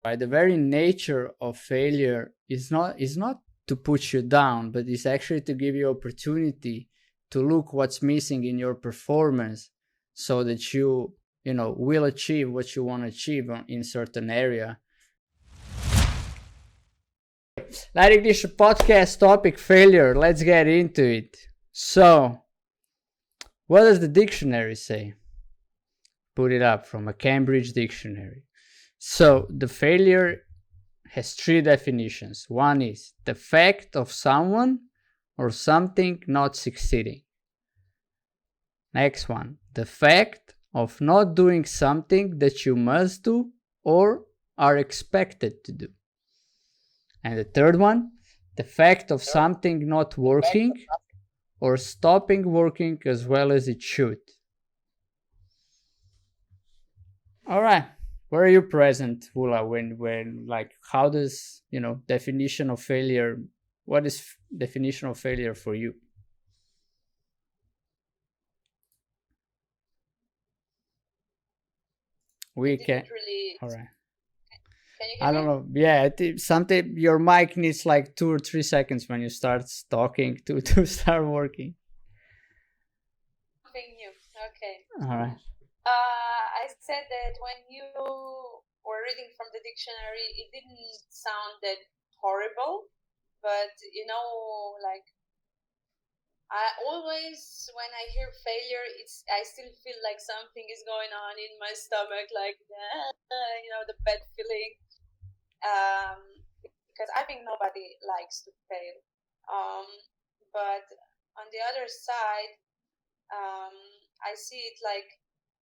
right? The very nature of failure is not to put you down, but it's actually to give you opportunity to look what's missing in your performance, so that you will achieve what you want to achieve in certain area. Like this podcast topic, failure. Let's get into it. So, what does the dictionary say? Put it up from a Cambridge dictionary. So, the failure has three definitions. One is the fact of someone or something not succeeding. Next one, the fact of not doing something that you must do or are expected to do. And the third one, the fact of something not working or stopping working as well as it should. All right. Where are you present, Wula, when like, how does, definition of failure, what is definition of failure for you? We can. Really... All right. Can you hear I don't me? know. Yeah, I think something your mic needs like 2 or 3 seconds when you start talking to start working. Something new. Okay. All right. I said that when you were reading from the dictionary, it didn't sound that horrible, but like, I always, when I hear failure, I still feel like something is going on in my stomach, like the bad feeling. Because I think nobody likes to fail. But on the other side, I see it like,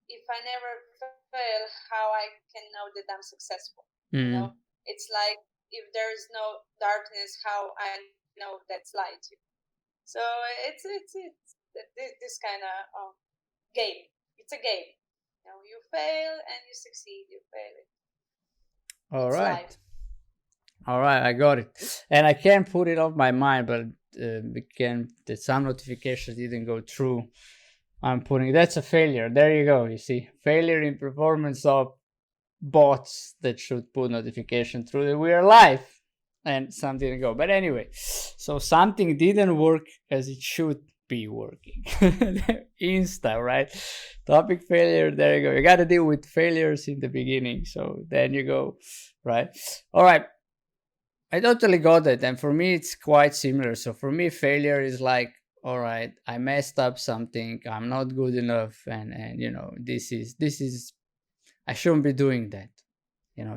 if I never fail, how I can know that I'm successful? It's like, if there is no darkness, how I know that's light. So it's this kind of game. It's a game. You fail and you succeed. You fail it. All It's right. life. All right, I got it. And I can't put it off my mind, but that some notifications didn't go through. I'm putting, that's a failure. There you go. You see, failure in performance of bots that should put notification through that we are live, and some didn't go. But anyway, so something didn't work as it should be working. Insta, right? Topic failure. There you go. You got to deal with failures in the beginning. So then you go, right? All right. I totally got it. And for me, it's quite similar. So for me, failure is like, all right, I messed up something. I'm not good enough. And this is, I shouldn't be doing that.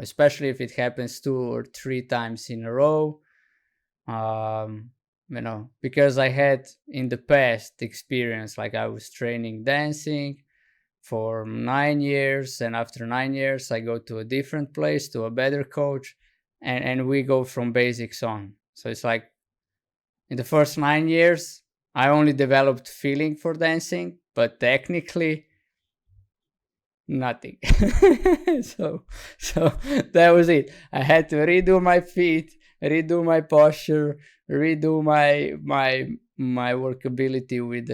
Especially if it happens 2 or 3 times in a row. Because I had in the past experience, like I was training dancing for 9 years. And after 9 years, I go to a different place, to a better coach. And we go from basics on. So it's like, in the first 9 years, I only developed feeling for dancing, but technically nothing. so that was it. I had to redo my feet, redo my posture, redo my workability with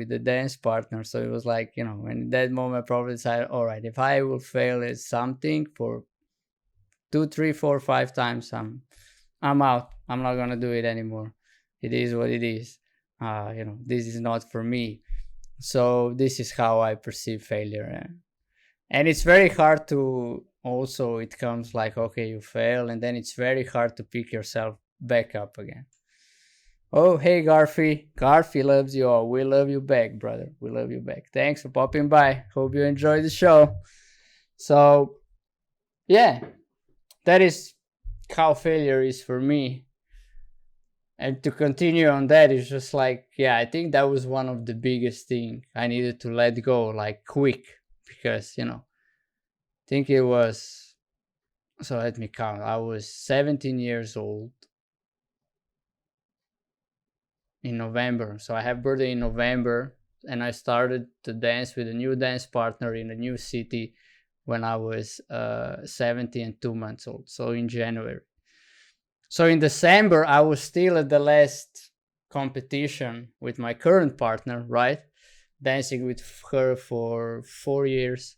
the dance partner. So it was like, in that moment I probably decided, all right, if I will fail at something for 2, 3, 4, 5 times, I'm out. I'm not gonna do it anymore. It is what it is. This is not for me. So this is how I perceive failure. And it's very hard to also, it comes like, okay, you fail, and then it's very hard to pick yourself back up again. Oh, hey, Garfi. Garfi loves you all. We love you back, brother. We love you back. Thanks for popping by. Hope you enjoyed the show. So, yeah, that is how failure is for me. And to continue on that, it's just like, yeah, I think that was one of the biggest thing I needed to let go, like quick, because, I think it was, so let me count. I was 17 years old in November. So I have birthday in November, and I started to dance with a new dance partner in a new city when I was 70 and 2 months old. So in January. So in December, I was still at the last competition with my current partner, right? Dancing with her for 4 years.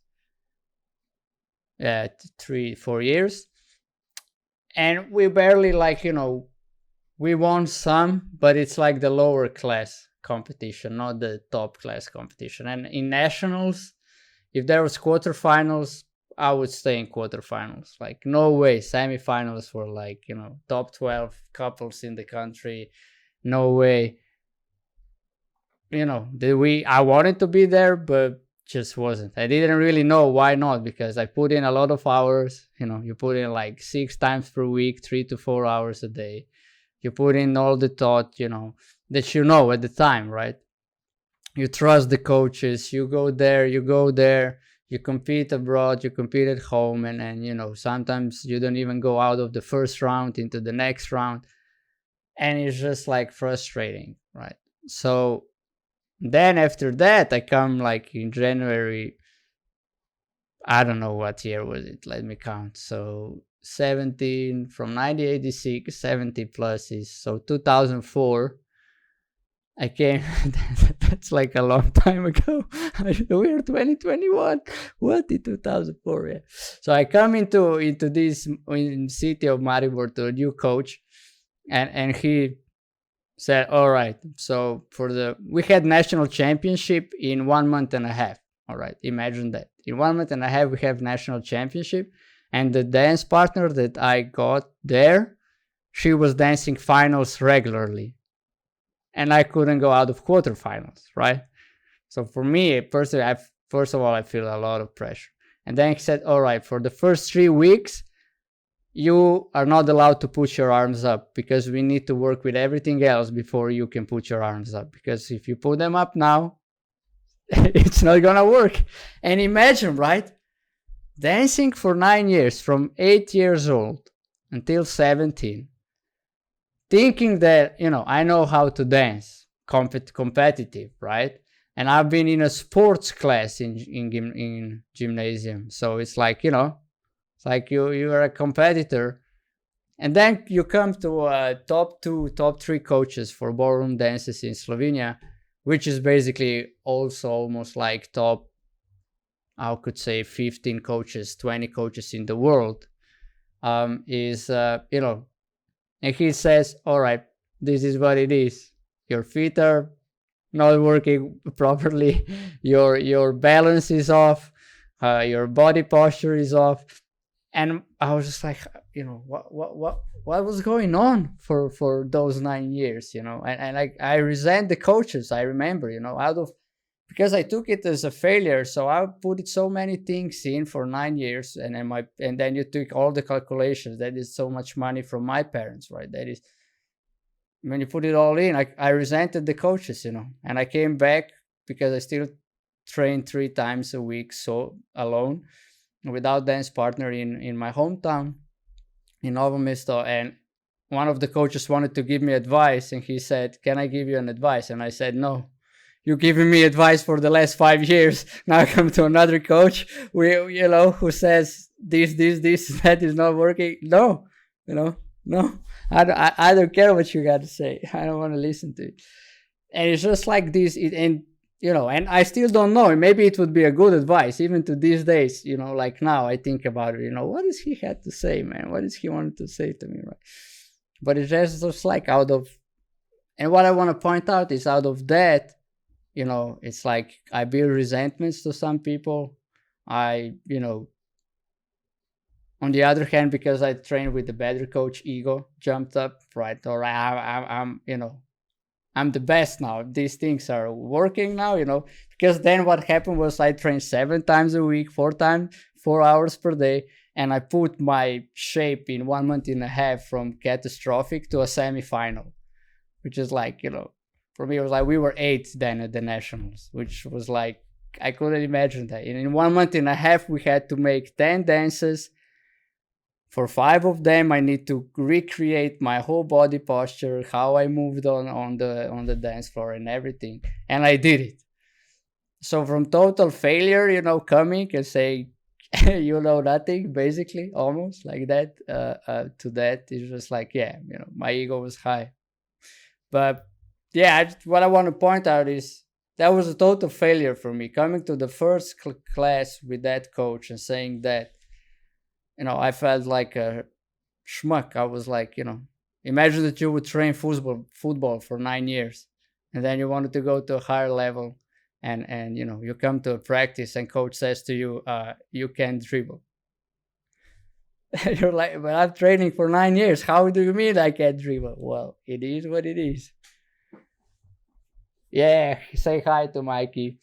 3-4 years. and we barely, like, we won some, but it's like the lower class competition, not the top class competition. And in nationals, if there was quarterfinals, I would stay in quarterfinals. Like, no way. Semifinals were like, top 12 couples in the country. No way. I wanted to be there, but just wasn't. I didn't really know why not, because I put in a lot of hours. You put in like 6 times per week, 3 to 4 hours a day. You put in all the thought, that at the time, right? You trust the coaches. You go there. You compete abroad. You compete at home, and sometimes you don't even go out of the first round into the next round, and it's just like frustrating, right? So then after that, I come like in January. I don't know what year was it. Let me count. So 17 from 1986, 70 plus is so 2004. I came. That's like a long time ago. We're 2021. What in 2004? Yeah. So I come into this in city of Maribor to a new coach, and he said, all right, so we had national championship in 1 month and a half. All right, imagine that. In 1 month and a half, we have national championship. And the dance partner that I got there, she was dancing finals regularly. And I couldn't go out of quarterfinals, right? So for me, personally, first of all, I feel a lot of pressure. And then he said, all right, for the first 3 weeks, you are not allowed to put your arms up, because we need to work with everything else before you can put your arms up. Because if you put them up now, it's not gonna work. And imagine, right? Dancing for 9 years, from 8 years old until 17, thinking that, I know how to dance, competitive, right? And I've been in a sports class in gymnasium. So it's like, it's like you are a competitor, and then you come to top 2, top 3 coaches for ballroom dances in Slovenia, which is basically also almost like top, I could say 15 coaches, 20 coaches in the world. And he says, all right, this is what it is. Your feet are not working properly. Your balance is off. Your body posture is off. And I was just like, what was going on for those 9 years, and I resent the coaches. I remember, because I took it as a failure. So I put so many things in for 9 years, and then you took all the calculations. That is so much money from my parents, right? That is, when you put it all in, I resented the coaches, and I came back because I still trained 3 times a week, so alone, without dance partner in my hometown in Novo Mesto. And one of the coaches wanted to give me advice, and he said, can I give you an advice? And I said, no, you're giving me advice for the last 5 years. Now I come to another coach who says this that is not working. No, no, I don't care what you got to say. I don't want to listen to it. And it's just like this. And I still don't know. Maybe it would be a good advice, even to these days, like now I think about it, what does he had to say, man? What does he wanted to say to me, right? But it's just like and what I want to point out is out of that, it's like I build resentments to some people. On the other hand, because I trained with the better coach, ego jumped up, right? Or I'm the best now. These things are working now, because then what happened was I trained 7 times a week, 4 hours per day. And I put my shape in 1 month and a half from catastrophic to a semi-final, which is like, for me, it was like we were 8th then at the nationals, which was like, I couldn't imagine that. And in 1 month and a half, we had to make 10 dances. For 5 of them, I need to recreate my whole body posture, how I moved on the dance floor and everything. And I did it. So from total failure, coming and saying, nothing, basically, almost like that, to that, is just like, yeah, my ego was high. But yeah, what I want to point out is that was a total failure for me. Coming to the first class with that coach and saying that, I felt like a schmuck. I was like, imagine that you would train football for 9 years, and then you wanted to go to a higher level, and you come to a practice and coach says to you, you can't dribble. You're like, but I'm training for 9 years. How do you mean I can't dribble? Well, it is what it is. Yeah, say hi to Mikey.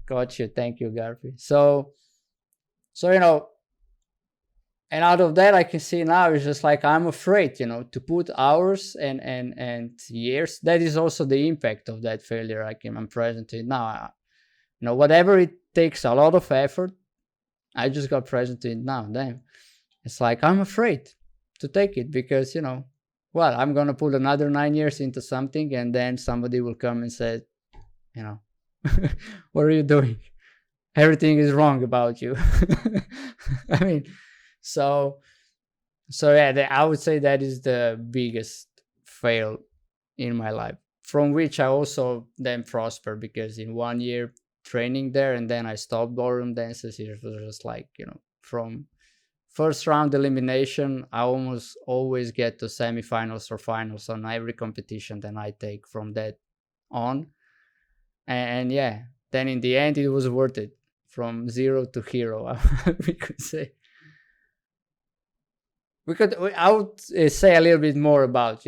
Got you. Thank you, Garfi. So and out of that, I can see now it's just like I'm afraid, to put hours and years. That is also the impact of that failure. I'm present to it now. Whatever it takes a lot of effort, I just got present to it now. Damn, it's like I'm afraid to take it because well, I'm gonna put another 9 years into something, and then somebody will come and say, you know, what are you doing? Everything is wrong about you. I mean, so yeah, I would say that is the biggest fail in my life, from which I also then prosper, because in 1 year training there, and then I stopped ballroom dances. It was just like, from first round elimination, I almost always get to semifinals or finals on every competition that I take from that on. And yeah, then in the end, it was worth it, from zero to hero, we could say. I would say a little bit more about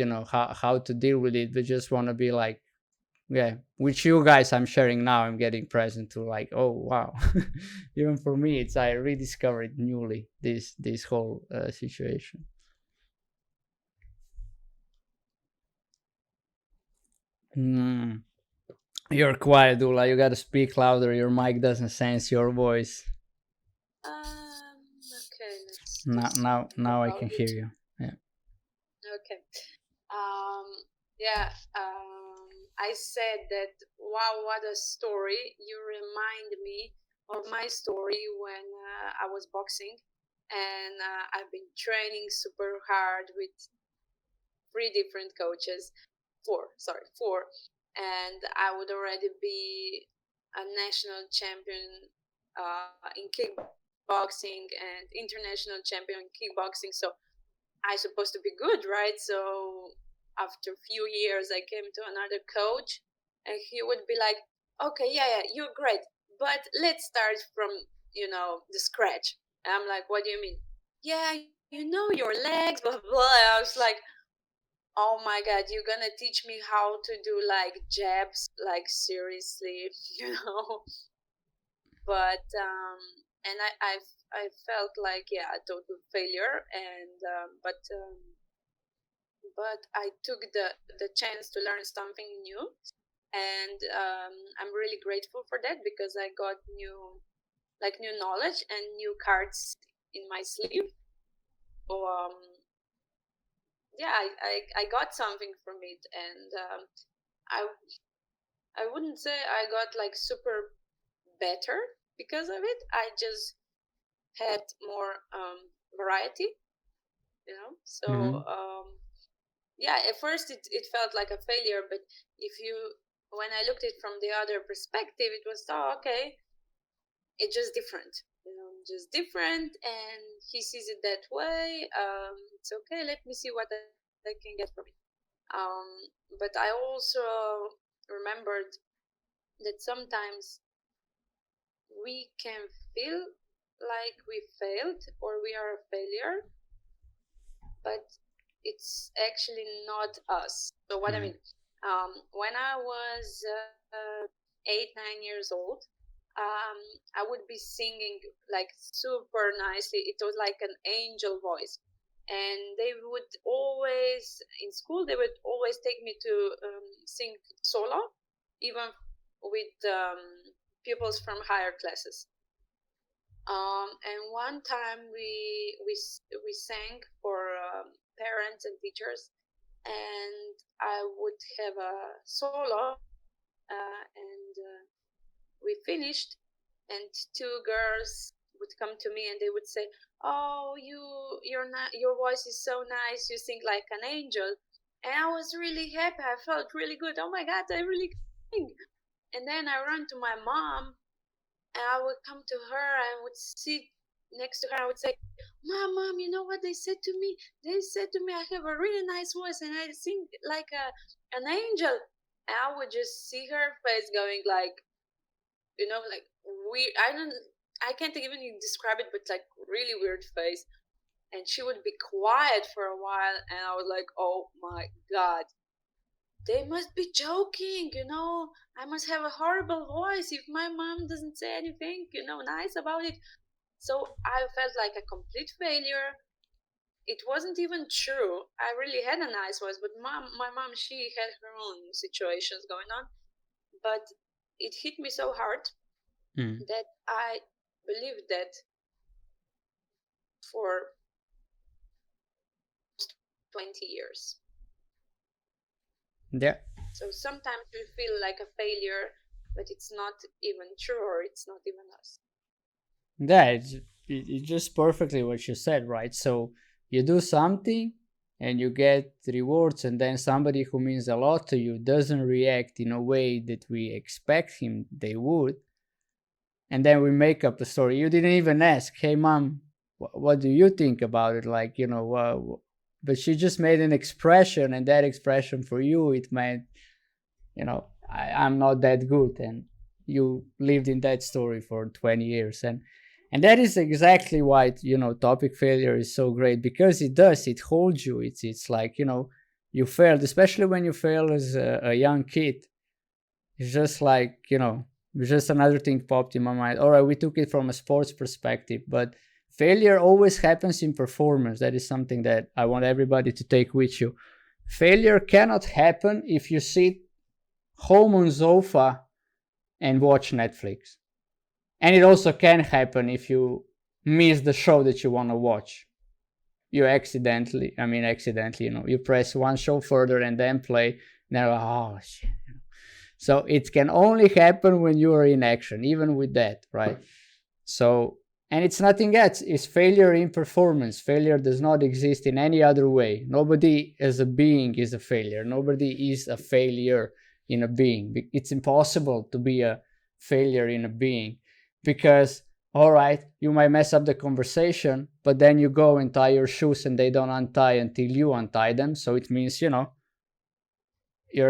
how to deal with it, but just want to be like, yeah, which you guys I'm sharing now, I'm getting present to, like, oh wow. Even for me, it's I rediscovered newly this whole situation. Hmm. You're quiet, Dula. You gotta speak louder. Your mic doesn't sense your voice. Okay, let's Now I about can hear it. you. Yeah. Okay. Um, yeah. I said that. Wow, what a story! You remind me of my story when I was boxing, and I've been training super hard with three different coaches. Four, and I would already be a national champion in kickboxing and international champion in kickboxing. So I supposed to be good, right? So after a few years, I came to another coach, and he would be like, "Okay, yeah, you're great, but let's start from the scratch." And I'm like, "What do you mean?" "Yeah, your legs, blah blah blah." I was like, "Oh my god, you're gonna teach me how to do like jabs, like seriously," you know? But and I felt like, yeah, a total failure, and but I took the chance to learn something new, and I'm really grateful for that, because I got new knowledge and new cards in my sleeve. So yeah, I got something from it, and I I wouldn't say I got like super better because of it. I just had more variety. So Hmm. yeah, at first it felt like a failure, but if you when I looked at it from the other perspective, it was, oh, okay, it's just different, just different, and he sees it that way. It's okay. Let me see what I can get from it. But I also remembered that sometimes we can feel like we failed or we are a failure, but it's actually not us. So what I Hmm. mean, when I was 8, 9 years old, um, I would be singing like super nicely. It was like an angel voice, and they would always in school they would always take me to sing solo, even with pupils from higher classes. And one time we sang for parents and teachers, and I would have a solo, and we finished, and two girls would come to me and they would say, "Oh, your voice is so nice. You sing like an angel." And I was really happy. I felt really good. Oh my god, I really can sing. And then I ran to my mom, and I would come to her and would sit next to her, I would say, Mom, you know what they said to me? They said to me I have a really nice voice and I sing like an angel. And I would just see her face going like, like weird. I can't even describe it, but like really weird face. And she would be quiet for a while, and I was like, oh my God, they must be joking, I must have a horrible voice if my mom doesn't say anything, nice about it. So I felt like a complete failure. It wasn't even true. I really had a nice voice, but my mom, she had her own situations going on. But it hit me so hard that I believed that for 20 years. Yeah. So sometimes we feel like a failure, but it's not even true, or it's not even us. Yeah, it's just perfectly what you said, right? So you do something and you get rewards, and then somebody who means a lot to you doesn't react in a way that we expect him they would, and then we make up a story. You didn't even ask, hey mom, what do you think about it? Like, but she just made an expression, and that expression for you, it meant, I'm not that good, and you lived in that story for 20 years. And that is exactly why, topic failure is so great, because it holds you. It's like, you failed, especially when you fail as a young kid. It's just like, just another thing popped in my mind. All right, we took it from a sports perspective, but failure always happens in performance. That is something that I want everybody to take with you. Failure cannot happen if you sit home on sofa and watch Netflix. And it also can happen if you miss the show that you want to watch. You accidentally, you press one show further and then play. Now, oh shit. So it can only happen when you are in action, even with that, right? So, and it's nothing else. It's failure in performance. Failure does not exist in any other way. Nobody as a being is a failure. Nobody is a failure in a being. It's impossible to be a failure in a being, because, all right, you might mess up the conversation, but then you go and tie your shoes and they don't untie until you untie them. So it means, you're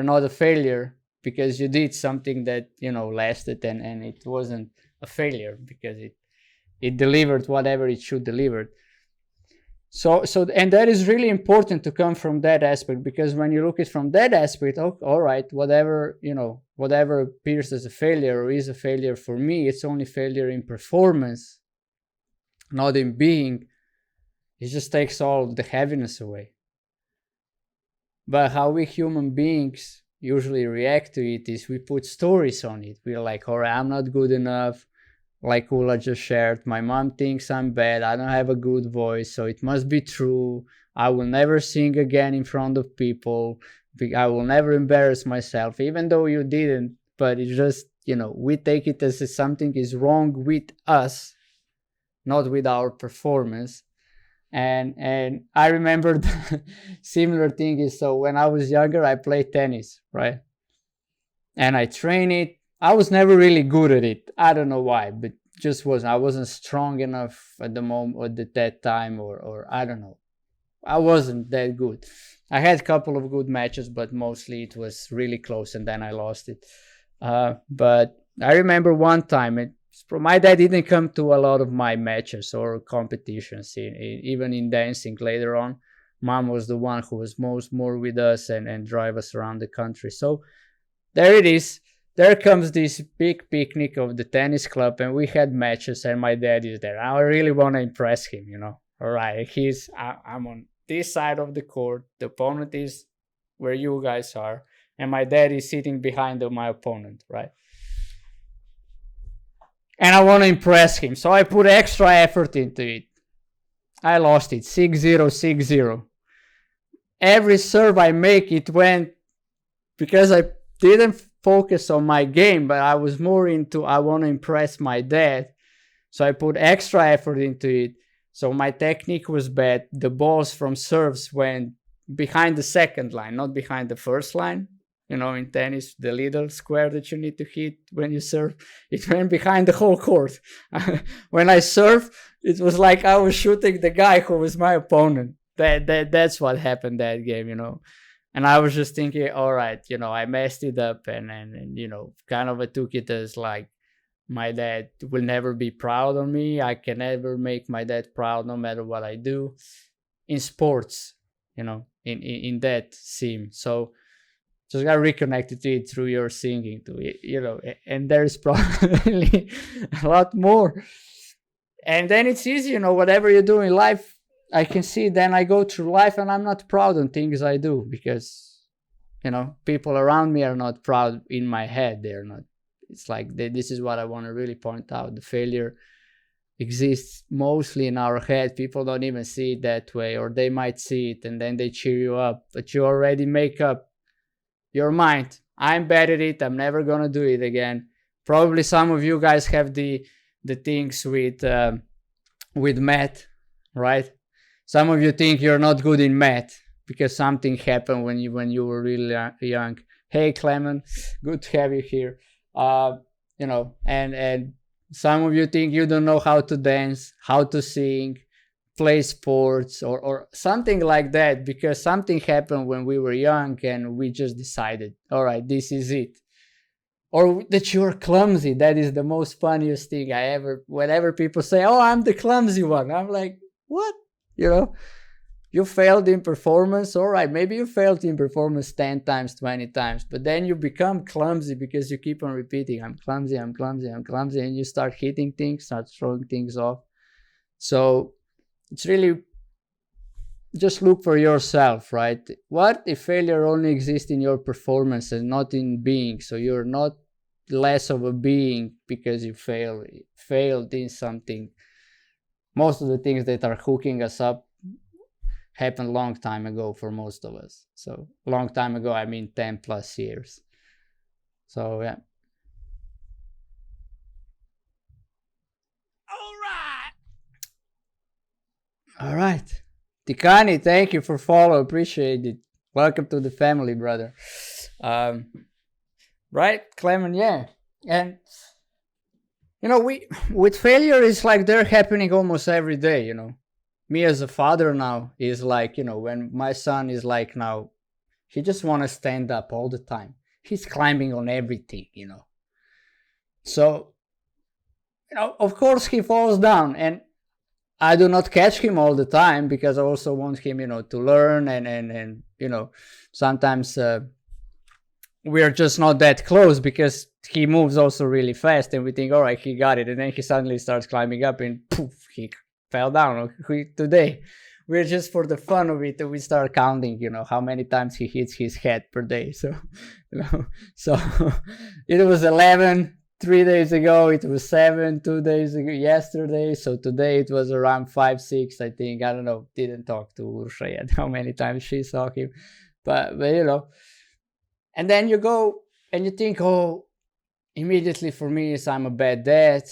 not a failure because you did something that, lasted, and it wasn't a failure because it delivered whatever it should deliver. So and that is really important to come from that aspect, because when you look at it from that aspect, all right, whatever appears as a failure or is a failure for me, it's only failure in performance, not in being. It just takes all the heaviness away. But how we human beings usually react to it is we put stories on it. We're like, all right, I'm not good enough. Like Ula just shared, my mom thinks I'm bad. I don't have a good voice, so it must be true. I will never sing again in front of people. I will never embarrass myself, even though you didn't. But it's just, we take it as if something is wrong with us, not with our performance. And I remember the similar thing is, so when I was younger, I played tennis, right? And I trained it. I was never really good at it. I don't know why, but I wasn't strong enough at the moment, at that time, or I don't know. I wasn't that good. I had a couple of good matches, but mostly it was really close, and then I lost it. But I remember one time, my dad didn't come to a lot of my matches or competitions, even in dancing later on. Mom was the one who was more with us and drive us around the country. So there it is. There comes this big picnic of the tennis club, and we had matches, and my dad is there. I really want to impress him, All right, I'm on this side of the court. The opponent is where you guys are, and my dad is sitting behind my opponent, right? And I want to impress him, so I put extra effort into it. I lost it 6-0, 6-0. Every serve I make, it went, because I didn't focus on my game, but I was more into, I want to impress my dad. So I put extra effort into it. So my technique was bad. The balls from serves went behind the second line, not behind the first line. in tennis, the little square that you need to hit when you serve. It went behind the whole court. When I served, it was like I was shooting the guy who was my opponent. That's what happened that game. And I was just thinking, all right, I messed it up, and kind of I took it as like my dad will never be proud of me. I can never make my dad proud no matter what I do in sports, in that scene. So just got reconnected to it through your singing to it, and there's probably a lot more. And then it's easy, whatever you do in life, I can see then I go through life and I'm not proud on things I do because, people around me are not proud in my head. They're not. It's like this is what I want to really point out. The failure exists mostly in our head. People don't even see it that way, or they might see it and then they cheer you up, but you already make up your mind. I'm bad at it. I'm never gonna do it again. Probably some of you guys have the things with math, right? Some of you think you're not good in math because something happened when you were really young. Hey, Clement, good to have you here. And some of you think you don't know how to dance, how to sing, play sports, or something like that because something happened when we were young and we just decided, all right, this is it. Or that you're clumsy. That is the most funniest thing I ever, whenever people say, oh, I'm the clumsy one, I'm like, what? You failed in performance. All right, maybe you failed in performance 10 times, 20 times, but then you become clumsy because you keep on repeating, I'm clumsy, I'm clumsy, I'm clumsy, and you start hitting things, start throwing things off. So it's really just look for yourself, right? What if failure only exists in your performance and not in being? So you're not less of a being because you failed in something. Most of the things that are hooking us up happened a long time ago for most of us. So long time ago, I mean 10 plus years. So yeah. All right. Tikani, thank you for follow. Appreciate it. Welcome to the family, brother. Right, Clement, yeah. And we with failure is like they're happening almost every day. Me as a father now is like, when my son is like now, he just want to stand up all the time. He's climbing on everything. So, of course he falls down, and I do not catch him all the time because I also want him, to learn and sometimes we are just not that close because he moves also really fast and we think, all right, he got it. And then he suddenly starts climbing up and poof, he fell down. Today, we're just for the fun of it, we start counting, how many times he hits his head per day. So, so it was 11 3 days ago, it was 7 2 days ago, yesterday. So today it was around 5 6, I think. I don't know, didn't talk to Ursha yet how many times she saw him, but and then you go and you think, oh, immediately for me is I'm a bad dad.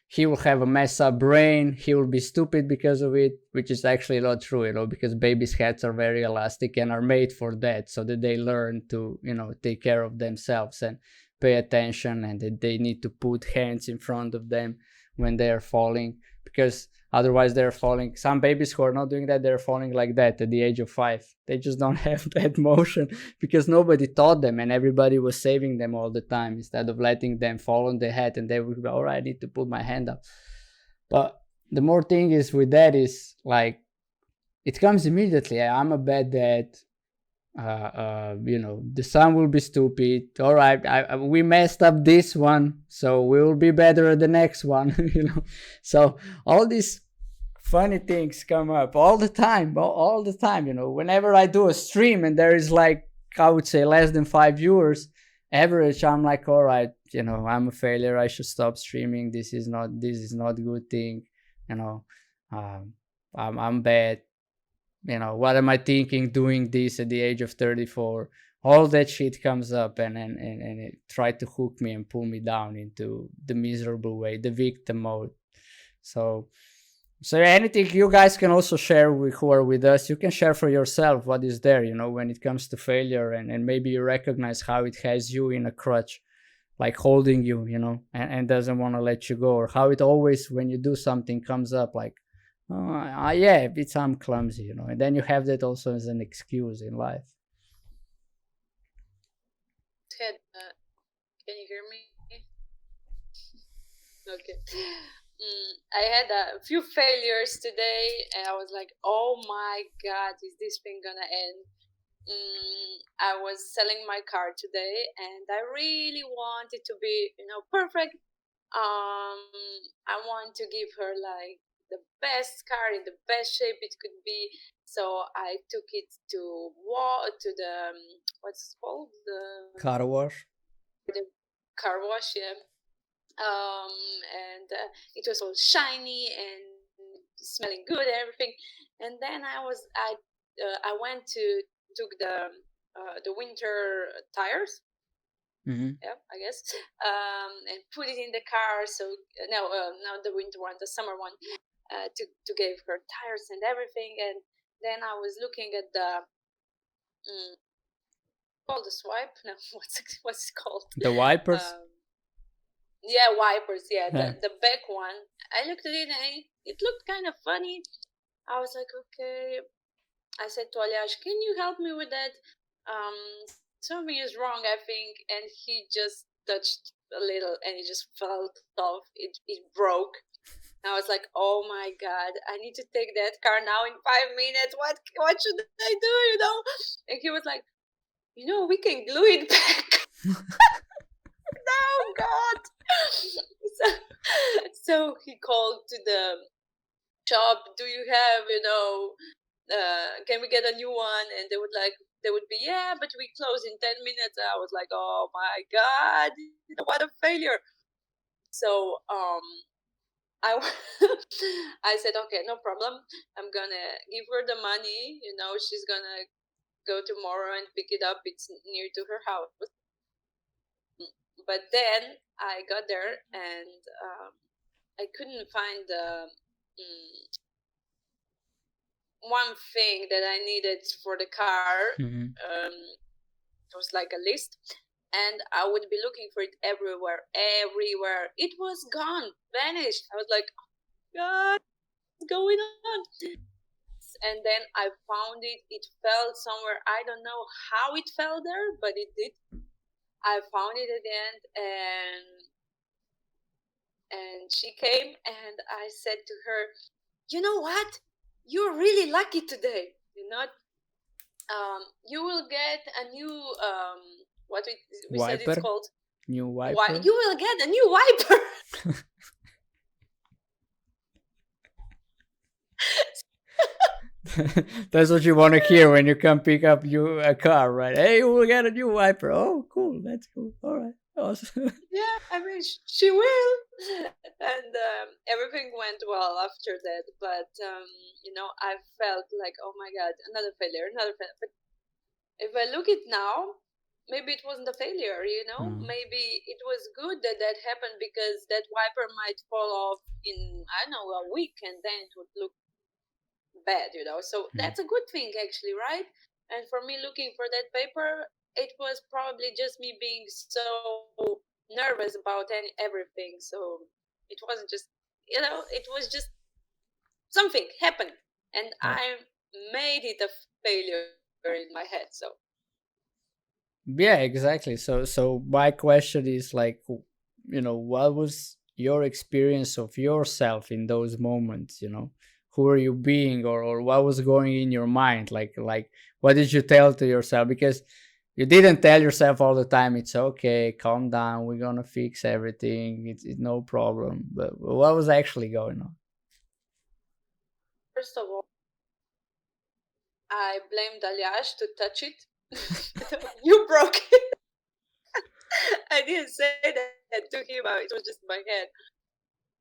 He will have a messed up brain. He will be stupid because of it, which is actually not true, because babies' heads are very elastic and are made for that, so that they learn to, take care of themselves and pay attention, and that they need to put hands in front of them when they are falling, because otherwise they're falling. Some babies who are not doing that, they're falling like that at the age of 5. They just don't have that motion because nobody taught them and everybody was saving them all the time instead of letting them fall on their head and they would go, all right, I need to put my hand up. But the more thing is with that is like, it comes immediately. I'm a bad dad. The son will be stupid. All right, we messed up this one, so we will be better at the next one. So all these funny things come up all the time. Whenever I do a stream and there is like, I would say less than 5 viewers average, I'm like, all right, I'm a failure. I should stop streaming. This is not a good thing. I'm bad. What am I thinking doing this at the age of 34? All that shit comes up and it tried to hook me and pull me down into the miserable way, the victim mode. So So anything you guys can also share with who are with us, you can share for yourself what is there, when it comes to failure, and maybe you recognize how it has you in a crutch, like holding you, and doesn't want to let you go, or how it always, when you do something, comes up like, oh, yeah, it's I'm clumsy, and then you have that also as an excuse in life. Ted, can you hear me? Okay. I had a few failures today, and I was like, "Oh my God, is this thing gonna end?" I was selling my car today, and I really wanted to be, perfect. I want to give her like the best car in the best shape it could be. So I took it to the what's it called, Car wash. the car wash, yeah. And it was all shiny and smelling good, everything. And then I went to took the winter tires, Mm-hmm. yeah, I guess, and put it in the car. So no, not the winter one, the summer one, to give her tires and everything. And then I was looking at the called the swipe. No, what's it called? The wipers. Yeah, wipers. Yeah, Yeah. the back one. I looked at it and it looked kind of funny. I was like, okay. I said to Aliash, can you help me with that? Something is wrong, I think. And he just touched a little and it just fell off. It broke. And I was like, oh my God, I need to take that car now in 5 minutes. What should I do? And he was like, we can glue it back. Oh God. So he called to the shop, do you have, can we get a new one? And they would be, yeah, but we close in 10 minutes. I was like, oh my God, what a failure. So I I said, okay, no problem. I'm gonna give her the money. She's gonna go tomorrow and pick it up. It's near to her house. But then I got there and I couldn't find the one thing that I needed for the car. Mm-hmm. It was like a list, and I would be looking for it everywhere. Everywhere, it was gone, vanished. I was like, oh, God, what's going on? And then I found it. It fell somewhere. I don't know how it fell there, but it did. I found it at the end, and she came, and I said to her, you know what? You're really lucky today. You will get a new what we said it's Wiper. called. New wiper. You will get a new wiper. That's what you want to hear when you come pick up a car, right? Hey, we'll get a new wiper. Oh, cool. That's cool. All right. Awesome. Yeah, I mean she will. And everything went well after that. But I felt like, oh my God, another failure, another failure. But if I look at now, maybe it wasn't a failure. Maybe it was good that that happened, because that wiper might fall off in, I don't know, a week, and then it would look bad. So that's a good thing, actually, right? And for me, looking for that paper, it was probably just me being so nervous about everything. So it wasn't just, it was just something happened, and I made it a failure in my head. So Yeah, exactly. So my question is like, what was your experience of yourself in those moments? Who are you being, or what was going in your mind? Like what did you tell to yourself? Because you didn't tell yourself all the time, it's okay, calm down, we're gonna fix everything, it's no problem. But what was actually going on? first of all, I blamed Aliash to touch it. You broke it. I didn't say that to him. It was just my head.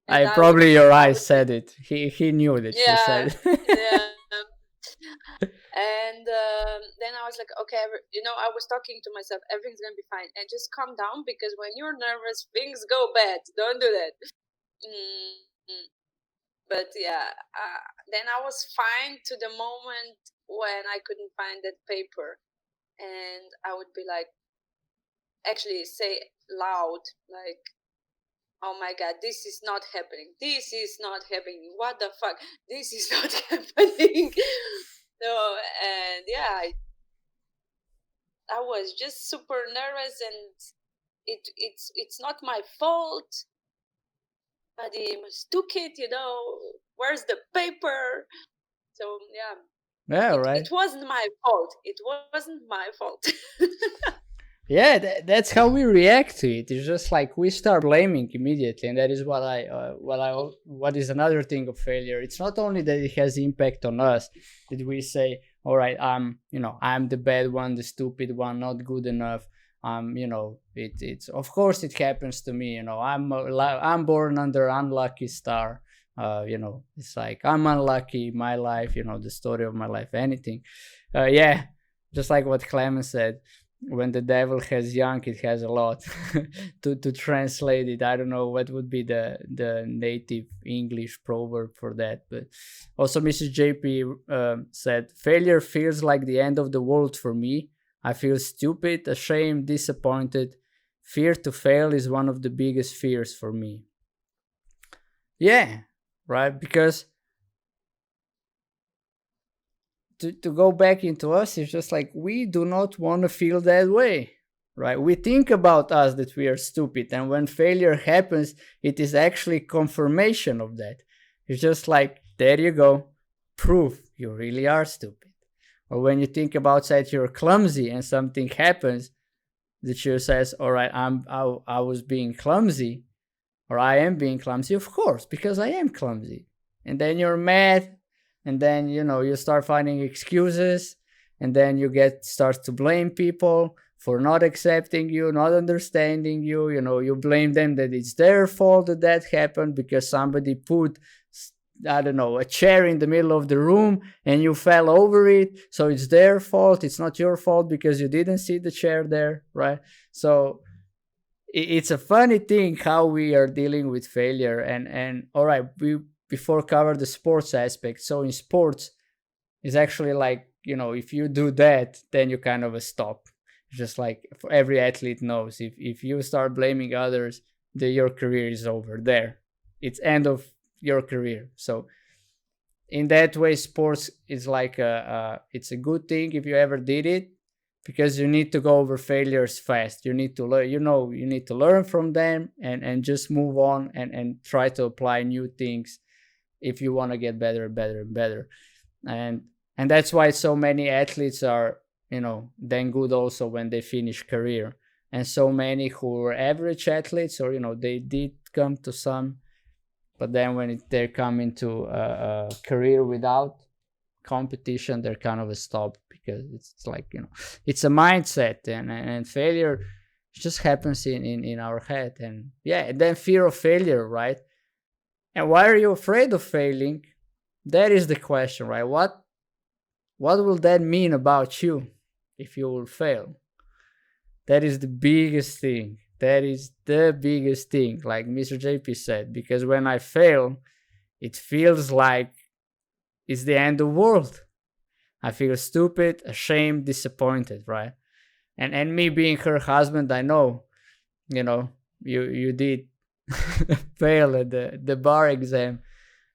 And Probably your eyes said it. He knew that she yeah, said it. yeah. And then I was like, okay, I was talking to myself, everything's gonna be fine, and just calm down, because when you're nervous, things go bad. Don't do that. Mm-hmm. But yeah, then I was fine to the moment when I couldn't find that paper, and I would be like, actually say loud, like, oh my god, this is not happening, this is not happening, what the fuck, this is not happening. So, and yeah, I was just super nervous, and it's not my fault, but he mistook it, where's the paper? So yeah, Yeah, it right. wasn't my fault, it wasn't my fault. Yeah, that's how we react to it. It's just like we start blaming immediately, and that is what is another thing of failure. It's not only that it has impact on us, that we say, "All right, I'm the bad one, the stupid one, not good enough." It's of course it happens to me. I'm born under unlucky star. It's like I'm unlucky. My life, the story of my life, anything. Yeah, just like what Clemens said, when the devil has young, it has a lot. To translate it, I don't know what would be the native English proverb for that. But also Mrs. JP said, failure feels like the end of the world for me. I feel stupid, ashamed, disappointed. Fear to fail is one of the biggest fears for me. Yeah, right, because to go back into us, it's just like we do not want to feel that way, right? We think about us that we are stupid, and when failure happens, it is actually confirmation of that. It's just like, there you go, proof you really are stupid. Or when you think about that you're clumsy and something happens, the chair says, all right, I was being clumsy, or I am being clumsy, of course, because I am clumsy. And then you're mad, and then you start finding excuses, and then you start to blame people for not accepting you, not understanding you. You blame them that it's their fault that happened because somebody put, I don't know, a chair in the middle of the room and you fell over it, so it's their fault. It's not your fault because you didn't see the chair there, right? So it's a funny thing how we are dealing with failure. And all right, we before cover the sports aspect. So in sports, it's actually like, if you do that, then you kind of a stop. Just like for every athlete knows, if you start blaming others, your career is over there. It's end of your career. So in that way, sports is like it's a good thing if you ever did it, because you need to go over failures fast. You need to learn, you need to learn from them, and just move on, and try to apply new things if you want to get better and better and better. And that's why so many athletes are, then good also when they finish career. And so many who are average athletes, or they did come to some, but then when they come into a career without competition, they're kind of a stop, because it's like, it's a mindset, and failure just happens in our head. And yeah, and then fear of failure, right? And why are you afraid of failing? That is the question, right? What will that mean about you if you will fail? That is the biggest thing. That is the biggest thing, like Mr. JP said, because when I fail, it feels like it's the end of the world. I feel stupid, ashamed, disappointed, right? And me being her husband, I know, you did fail at the bar exam,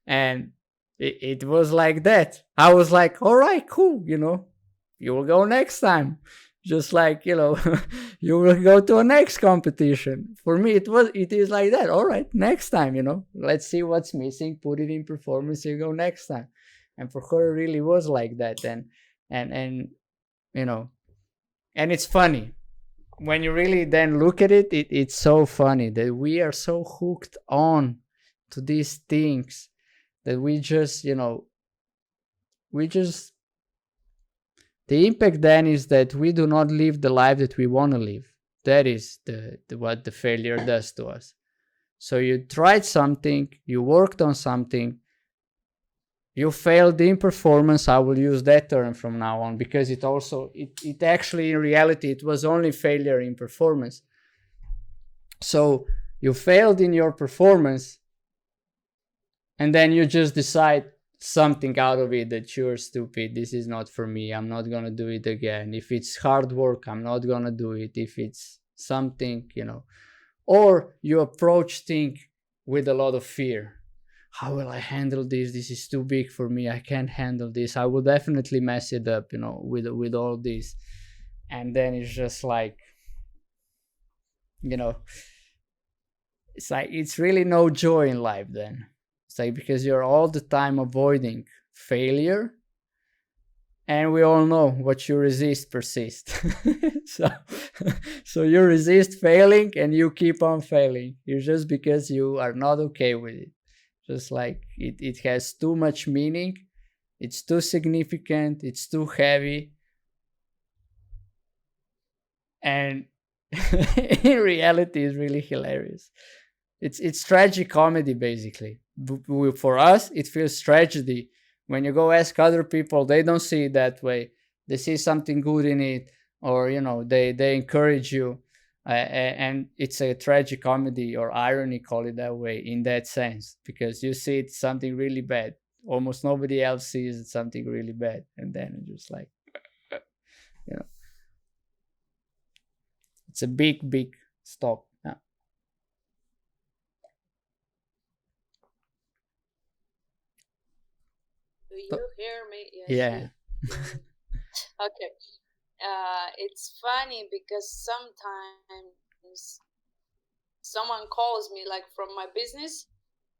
and it was like that. I was like, all right, cool, you will go next time. Just like, you will go to a next competition. For me, it is like that. All right, next time, let's see what's missing, put it in performance, you go next time. And for her, it really was like that. And you know, and it's funny when you really then look at it. It's so funny that we are so hooked on to these things that we just, we just, the impact then is that we do not live the life that we want to live. That is what the failure does to us. So you tried something, you worked on something, you failed in performance. I will use that term from now on, because it actually, in reality, it was only failure in performance. So you failed in your performance, and then you just decide something out of it, that you're stupid, this is not for me, I'm not gonna do it again. If it's hard work, I'm not gonna do it. If it's something, or you approach things with a lot of fear. How will I handle this? This is too big for me, I can't handle this, I will definitely mess it up, with all this. And then it's just like, it's like, it's really no joy in life then. It's like, because you're all the time avoiding failure, and we all know what you resist persists. so so you resist failing and you keep on failing. It's just because you are not okay with it. Just like it has too much meaning, it's too significant, it's too heavy. And in reality, it's really hilarious. It's tragic comedy, basically. For us, it feels tragedy. When you go ask other people, they don't see it that way. They see something good in it, or they encourage you, and it's a tragic comedy or irony, call it that way, in that sense, because you see it's something really bad. Almost nobody else sees it's something really bad, and then it's just like, it's a big stop. Yeah. Do you hear me? Yes. Yeah. Okay. It's funny because sometimes someone calls me, like from my business.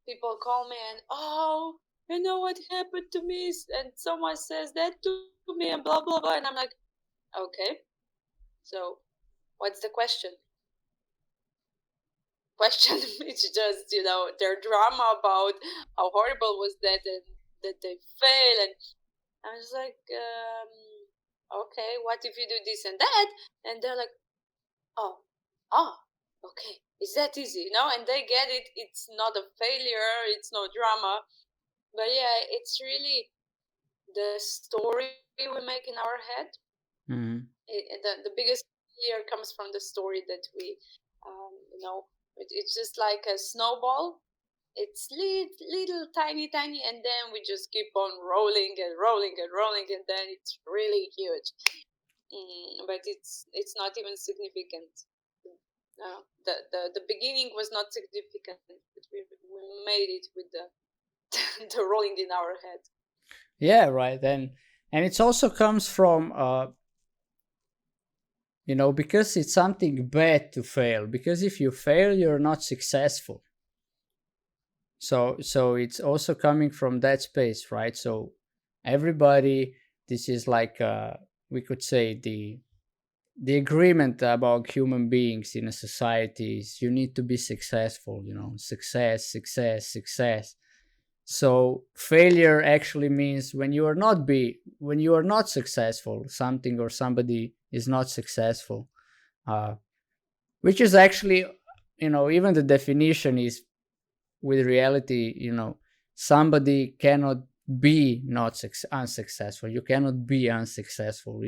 People call me and, oh, you know what happened to me, and someone says that to me, and blah blah blah, and I'm like, okay, so what's the question? It's just, their drama about how horrible was that, and that they fail, and I was like, okay, what if you do this and that? And they're like, oh, okay, is that easy? And they get it. It's not a failure, it's no drama. But yeah, it's really the story we make in our head. Mm-hmm. The biggest fear comes from the story that we, it's just like a snowball. It's little tiny, and then we just keep on rolling and rolling and rolling, and then it's really huge. But it's not even significant. No, the beginning was not significant, but we made it with the the rolling in our head. Yeah, right. And it also comes from because it's something bad to fail, because if you fail, you're not successful. So it's also coming from that space, right? So everybody, this is like we could say the agreement about human beings in a society is you need to be successful, success. So failure actually means when you are not successful, something or somebody is not successful, which is actually, even the definition is with reality, somebody cannot be not unsuccessful. You cannot be unsuccessful.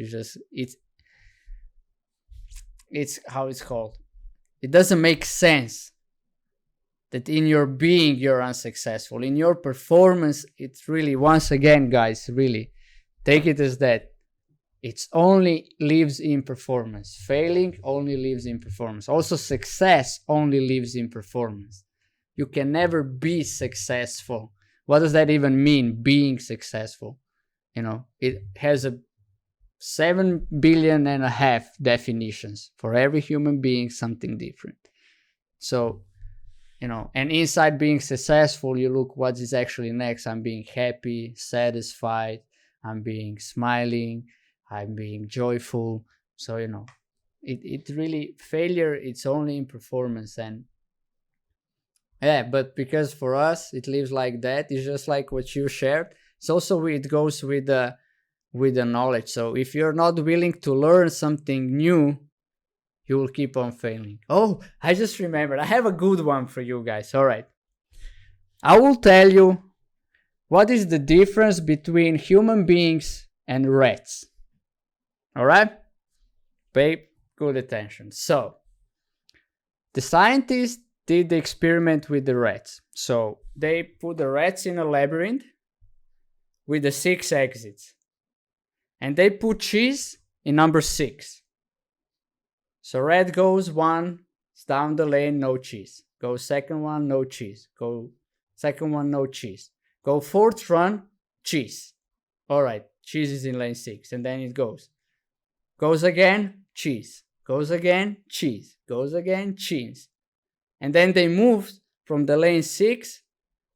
It's how it's called. It doesn't make sense that in your being you're unsuccessful. In your performance, it's really, once again, guys, really take it as that. It only lives in performance. Failing only lives in performance. Also, success only lives in performance. You can never be successful. What does that even mean, being successful? It has a 7 billion and a half definitions. For every human being, something different. So, and inside being successful, you look what is actually next. I'm being happy, satisfied, I'm being smiling, I'm being joyful. So, it really, failure, it's only in performance. And yeah, but because for us it lives like that, it's just like what you shared. It's also, it goes with the knowledge. So if you're not willing to learn something new, you will keep on failing. Oh, I just remembered. I have a good one for you guys. All right. I will tell you what is the difference between human beings and rats. All right? Pay good attention. So, the scientists did the experiment with the rats. So they put the rats in a labyrinth with the 6 exits, and they put cheese in number 6. So rat goes one, down the lane, no cheese. Go second one, no cheese. Go second one, no cheese. Go fourth run, cheese. All right, cheese is in lane 6, and then it goes. Goes again, cheese. Goes again, cheese. Goes again, cheese. And then they moved from the lane 6,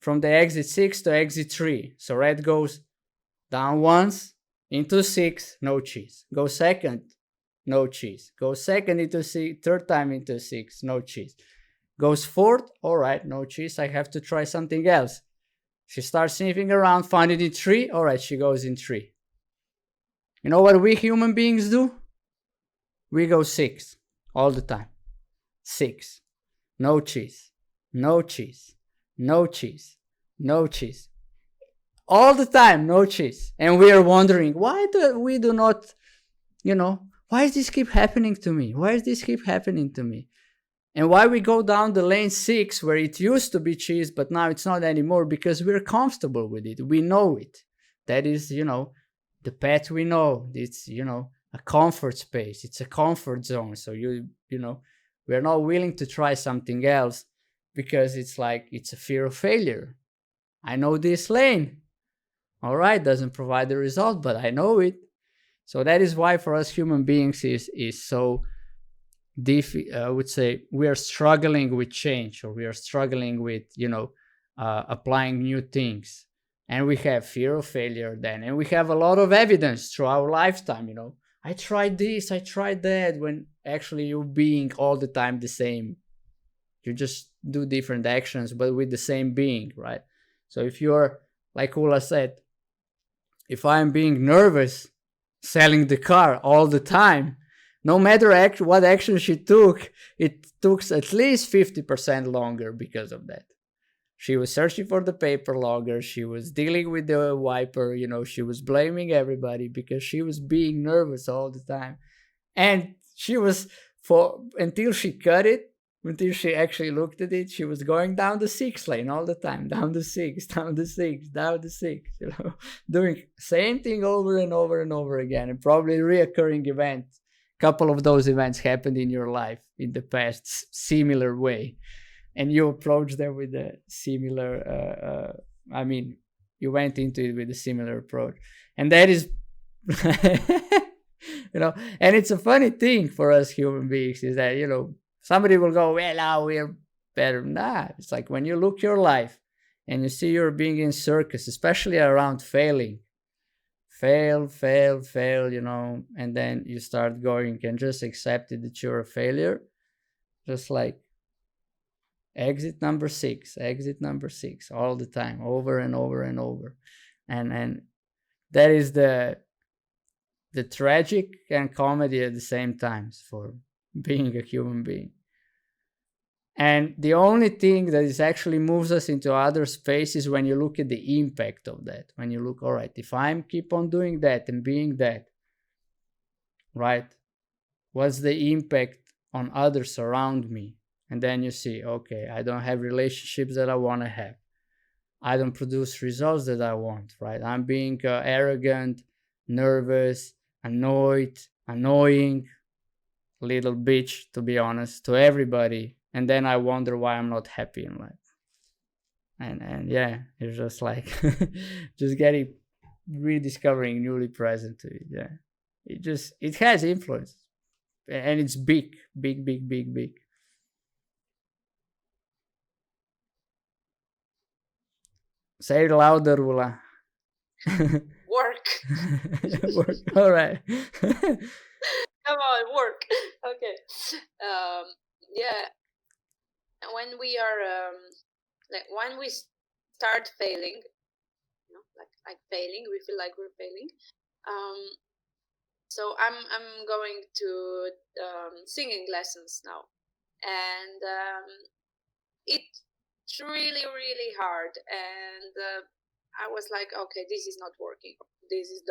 from the exit 6 to exit 3. So red goes down once, into 6, no cheese. Go second, no cheese. Goes second into 6, third time into 6, no cheese. Goes fourth, all right, no cheese. I have to try something else. She starts sniffing around, find it in 3, all right, she goes in 3. You know what we human beings do? We go 6 all the time. 6. No cheese. No cheese. No cheese. No cheese. All the time, no cheese. And we are wondering, why do we do not, why does this keep happening to me? Why does this keep happening to me? And why we go down the lane 6 where it used to be cheese, but now it's not anymore, because we're comfortable with it. We know it. That is, the path we know. It's, a comfort space. It's a comfort zone. So we're not willing to try something else because it's like, it's a fear of failure. I know this lane. All right, doesn't provide the result, but I know it. So that is why for us human beings is so I would say we are struggling with change, or we are struggling with, applying new things. And we have fear of failure then. And we have a lot of evidence through our lifetime, I tried this, I tried that, when actually you're being all the time the same. You just do different actions, but with the same being, right? So if you're, like Ula said, if I'm being nervous selling the car all the time, no matter what action she took, it took at least 50% longer because of that. She was searching for the paper longer. She was dealing with the wiper. She was blaming everybody because she was being nervous all the time. And she was, until she cut it, until she actually looked at it, she was going down the 6 lane all the time, down the 6, down the 6, down the 6, doing same thing over and over and over again, and probably reoccurring events. Couple of those events happened in your life in the past, similar way, and you approach them with a similar, you went into it with a similar approach. And that is, and it's a funny thing for us human beings is that, somebody will go, well, now we're better. Nah, it's like when you look your life and you see you're being in circus, especially around failing, fail, and then you start going and just accept it that you're a failure, just like exit number 6 all the time, over and over and over. And that is the tragic and comedy at the same times for being a human being. And the only thing that is actually moves us into other spaces when you look at the impact of that. When you look, all right, if I keep on doing that and being that, right, what's the impact on others around me? And then you see, okay, I don't have relationships that I want to have. I don't produce results that I want, right? I'm being arrogant, nervous, annoyed, annoying, little bitch, to be honest, to everybody. And then I wonder why I'm not happy in life. And yeah, it's just like just rediscovering newly present to it. Yeah, it has influence, and it's big. Say it louder, Rula. Work. Work. All right. Come on, work. Okay. Yeah. When we are when we start failing, like failing, we feel like we're failing. So I'm going to singing lessons now, and it's really hard. And I was like, okay, this is not working. This is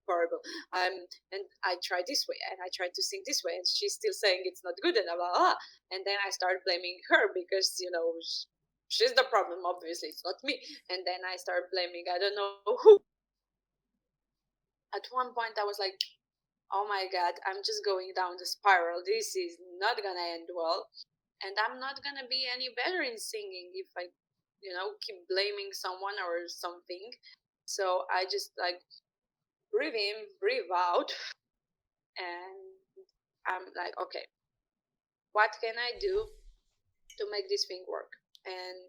horrible. And I try this way, and I try to sing this way, and she's still saying it's not good, and blah blah blah. And then I start blaming her because she's the problem. Obviously, it's not me. And then I start blaming I don't know who. At one point, I was like, "Oh my god, I'm just going down the spiral. This is not gonna end well, and I'm not gonna be any better in singing if I, keep blaming someone or something." So I just like breathe in, breathe out, and I'm like, okay, what can I do to make this thing work? And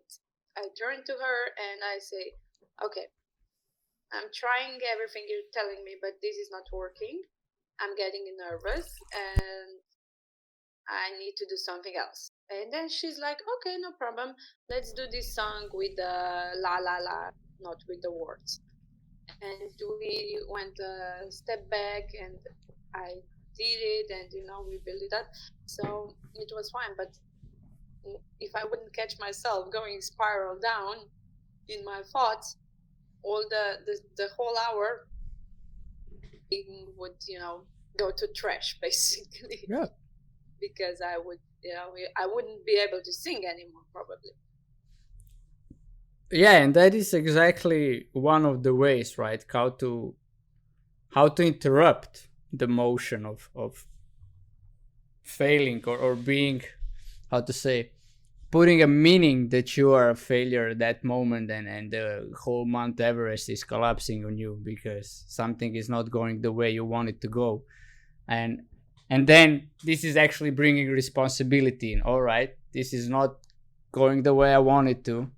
I turn to her and I say, okay, I'm trying everything you're telling me, but this is not working. I'm getting nervous and I need to do something else. And then she's like, okay, no problem. Let's do this song with the la la la, not with the words. And we went a step back and I did it, and we built it up. So it was fine. But if I wouldn't catch myself going spiral down in my thoughts, all the whole hour would go to trash basically. Yeah. Because I wouldn't be able to sing anymore probably. Yeah, and that is exactly one of the ways, right? How to interrupt the motion of failing, or being, how to say, putting a meaning that you are a failure at that moment, and the whole Mount Everest is collapsing on you because something is not going the way you want it to go. And then this is actually bringing responsibility in. All right, this is not going the way I want it to.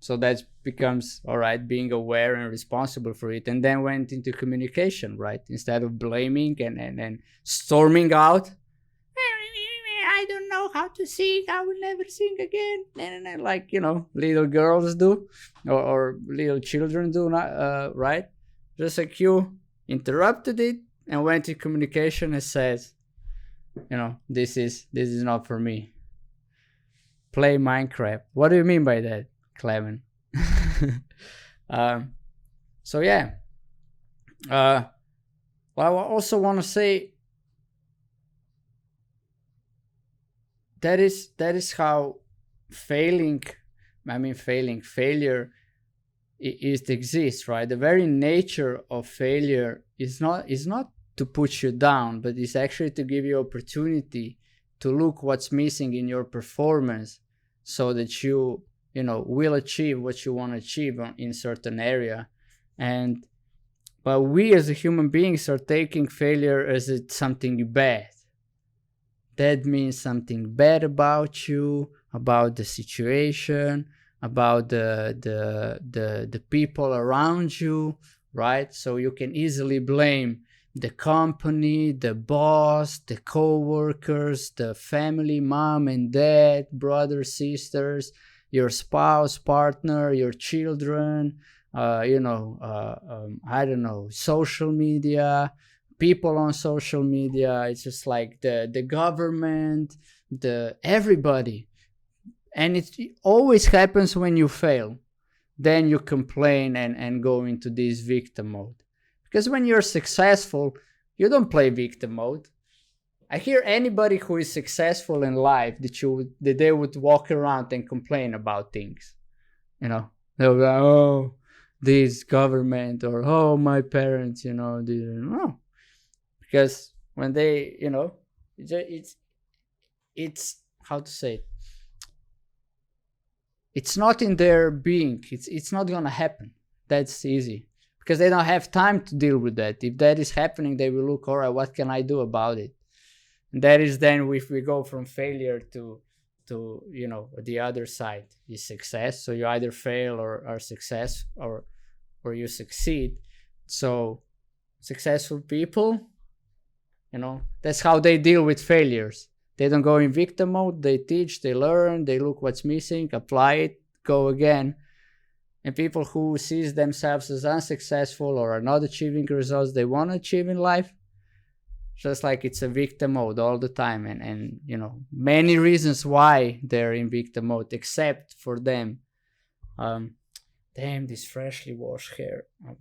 So that becomes, all right, being aware and responsible for it. And then went into communication, right? Instead of blaming and storming out. I don't know how to sing. I will never sing again. And like, little girls do, or little children do, right? Just like you interrupted it and went to communication and says, this is not for me. Play Minecraft. What do you mean by that, Clement? So yeah. Well, I also want to say that is how failure exists, right? The very nature of failure is not to put you down, but it's actually to give you opportunity to look what's missing in your performance, so that you will achieve what you want to achieve in certain area. But we as a human beings are taking failure as it's something bad. That means something bad about you, about the situation, about the people around you, right? So you can easily blame the company, the boss, the co-workers, the family, mom and dad, brothers, sisters, your spouse, partner, your children, I don't know, social media, people on social media. It's just like the government, everybody. And it always happens when you fail. Then you complain and go into this victim mode. Because when you're successful, you don't play victim mode. I hear anybody who is successful in life that they would walk around and complain about things. They'll go, oh, this government, or oh, my parents, didn't know. Because when they, it's how to say it. It's not in their being. It's not gonna happen. That's easy. Because they don't have time to deal with that. If that is happening, they will look, all right, what can I do about it? And that is then if we go from failure to the other side is success. So you either fail or are success, or you succeed. So successful people, that's how they deal with failures. They don't go in victim mode. They teach, they learn, they look what's missing, apply it, go again. And people who sees themselves as unsuccessful or are not achieving results they want to achieve in life, just like it's a victim mode all the time. And many reasons why they're in victim mode, except for them. Damn, this freshly washed hair. I'm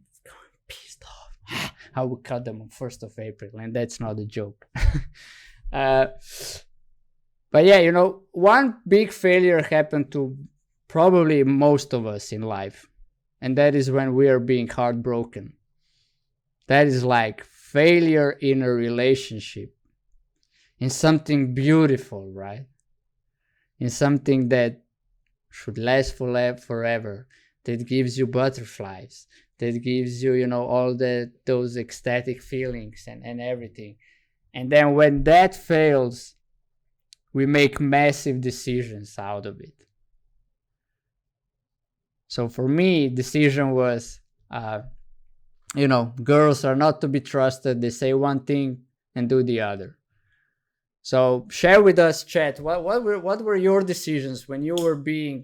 pissed off. I will cut them on 1st of April, and that's not a joke. uh, but yeah, one big failure happened to probably most of us in life, and that is when we are being heartbroken. That is like failure in a relationship, in something beautiful, right? In something that should last forever, that gives you butterflies, that gives you, all those ecstatic feelings and everything. And then when that fails, we make massive decisions out of it. So for me, decision was, girls are not to be trusted. They say one thing and do the other. So share with us, chat, what were your decisions when you were being,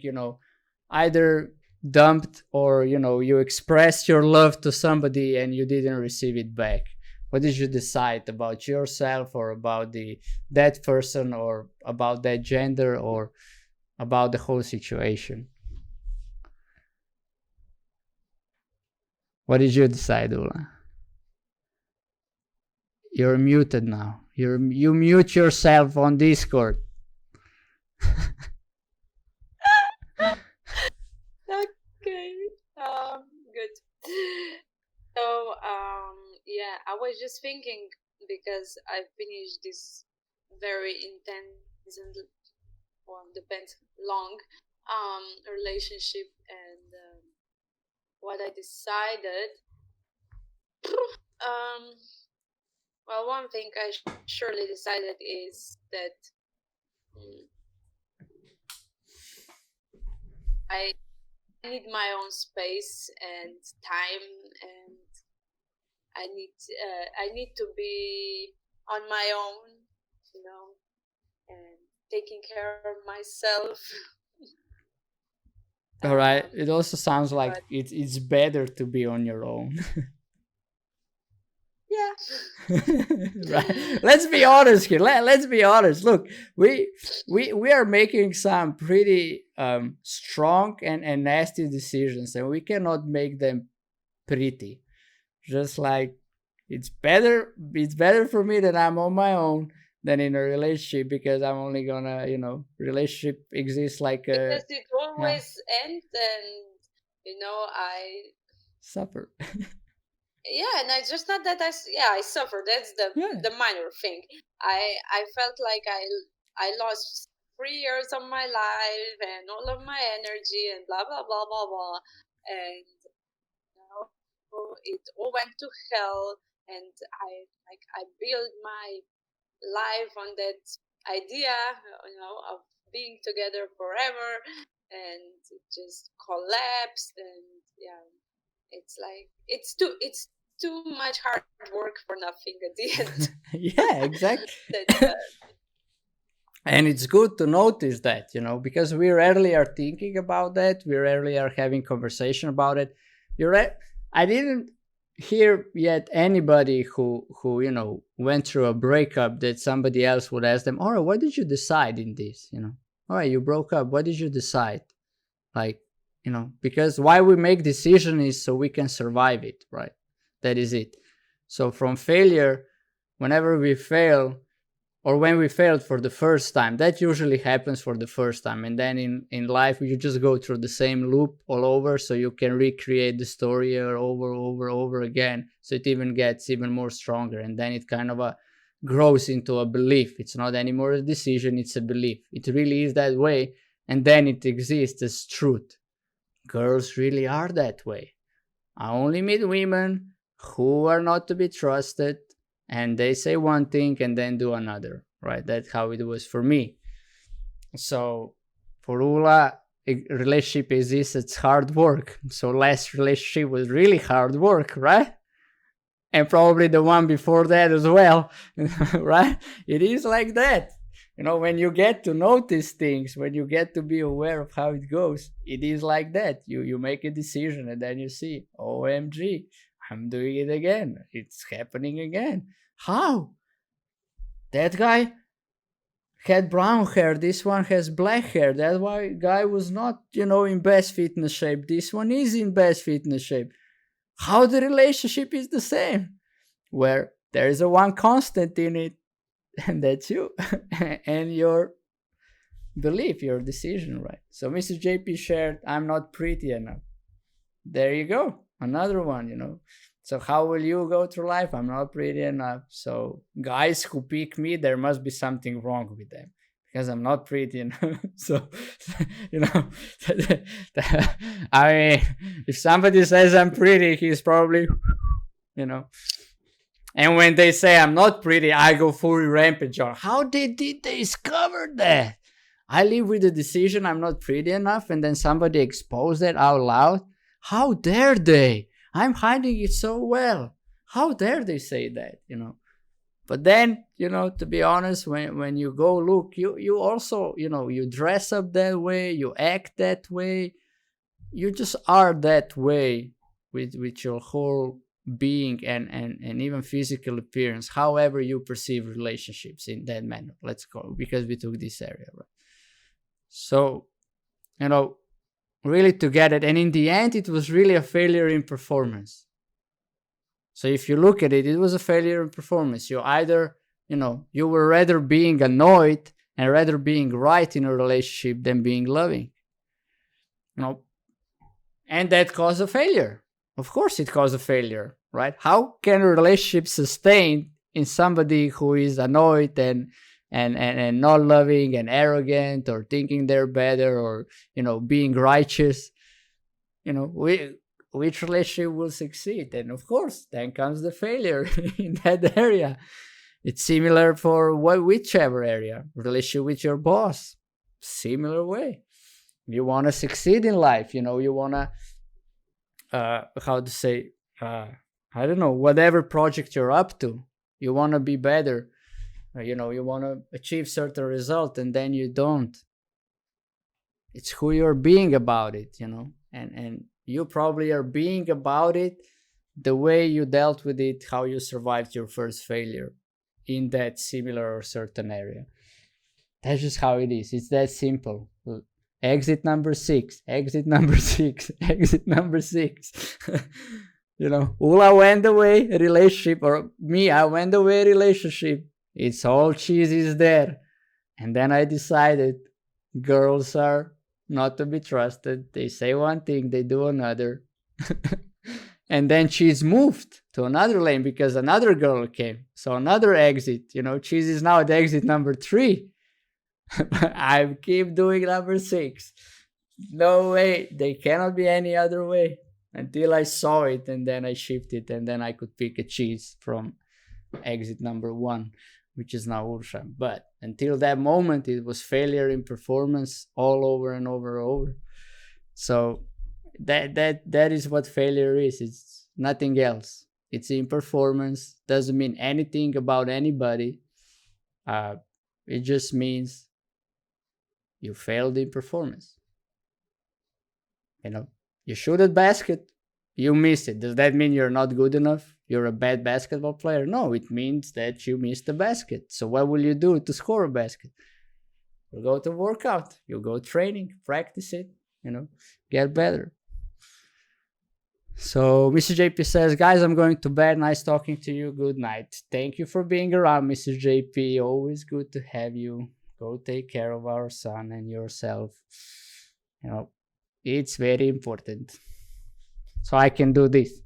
either dumped or, you expressed your love to somebody and you didn't receive it back? What did you decide about yourself, or about that person, or about that gender, or about the whole situation? What did you decide, Ula? You're muted now. You mute yourself on Discord. Okay. Good. So, yeah, I was just thinking, because I finished this very intense and, well, depends, long relationship, and what I decided. Well, one thing I surely decided is that I need my own space and time, and I need to be on my own, and taking care of myself. All right. It also sounds like it's better to be on your own. Yeah. Right. Let's be honest here. Let's be honest. Look, we are making some pretty strong and nasty decisions, and we cannot make them pretty. Just like it's better for me that I'm on my own than in a relationship, because I'm only gonna, relationship exists like because it always ends, and I suffer. Yeah, and it's just not that I suffer. That's the minor thing. I felt like I lost 3 years of my life and all of my energy and blah blah blah blah blah, and it all went to hell. And I built my life on that idea, of being together forever, and it just collapsed. And yeah, it's like it's too much hard work for nothing at the end. Yeah, exactly. And it's good to notice that, because we rarely are thinking about that. We rarely are having conversation about it. I didn't hear yet anybody who went through a breakup that somebody else would ask them, all right, what did you decide in this? All right, you broke up. What did you decide? Like, because why we make decision is so we can survive it, right? That is it. So from failure, whenever we fail, or when we failed for the first time, that usually happens for the first time. And then in life, you just go through the same loop all over, so you can recreate the story over again. So it even gets even more stronger. And then it kind of grows into a belief. It's not anymore a decision, it's a belief. It really is that way. And then it exists as truth. Girls really are that way. I only meet women who are not to be trusted, and they say one thing and then do another, right? That's how it was for me. So for Ula, a relationship exists, it's hard work. So last relationship was really hard work, right? And probably the one before that as well, right? It is like that. When you get to notice things, when you get to be aware of how it goes, it is like that. You make a decision and then you see, OMG, I'm doing it again. It's happening again. How? That guy had brown hair. This one has black hair. That guy was not, in best fitness shape. This one is in best fitness shape. How the relationship is the same, where there is a one constant in it, and that's you and your belief, your decision, right? So Mr. JP shared, I'm not pretty enough. There you go. Another one. So how will you go through life? I'm not pretty enough. So guys who pick me, there must be something wrong with them because I'm not pretty enough. So, you know, I mean, if somebody says I'm pretty, he's probably, you know. And when they say I'm not pretty, I go fully rampage on. How did they discover that? I live with the decision I'm not pretty enough, and then somebody exposed it out loud. How dare they? I'm hiding it so well. How dare they say that? But then, to be honest, when you go look, you also, you dress up that way, you act that way, you just are that way with your whole being and even physical appearance, however you perceive relationships in that manner. Let's go, because we took this area, right? So, really to get it. And in the end, it was really a failure in performance. So if you look at it, it was a failure in performance. You either, you were rather being annoyed and rather being right in a relationship than being loving. And that caused a failure. Of course it caused a failure, right? How can a relationship sustain in somebody who is annoyed and not loving and arrogant or thinking they're better or, being righteous? Which relationship will succeed? And of course, then comes the failure in that area. It's similar for whichever area. Relationship with your boss, similar way. You want to succeed in life, you want to, I don't know, whatever project you're up to, you want to be better, you want to achieve certain result, and then you don't. It's who you're being about it, and you probably are being about it the way you dealt with it, how you survived your first failure in that similar or certain area. That's just how it is. It's that simple. Exit number 6, exit number 6, exit number 6. Ula went away relationship, or me, I went away relationship. It's all cheese is there. And then I decided girls are not to be trusted. They say one thing, they do another. And then cheese moved to another lane because another girl came. So another exit, cheese is now at exit number 3. I keep doing number 6. No way. There cannot be any other way until I saw it, and then I shifted, and then I could pick a cheese from exit number 1, which is now Ursha. But until that moment, it was failure in performance all over and over and over. So that is what failure is. It's nothing else. It's in performance. Doesn't mean anything about anybody. It just means you failed in performance. You shoot at basket, you miss it. Does that mean you're not good enough? You're a bad basketball player? No, it means that you missed the basket. So what will you do to score a basket? You go to workout, you go training, practice it, get better. So Mr. JP says, guys, I'm going to bed. Nice talking to you. Good night. Thank you for being around, Mr. JP. Always good to have you. Go take care of our son and yourself. It's very important. So I can do this.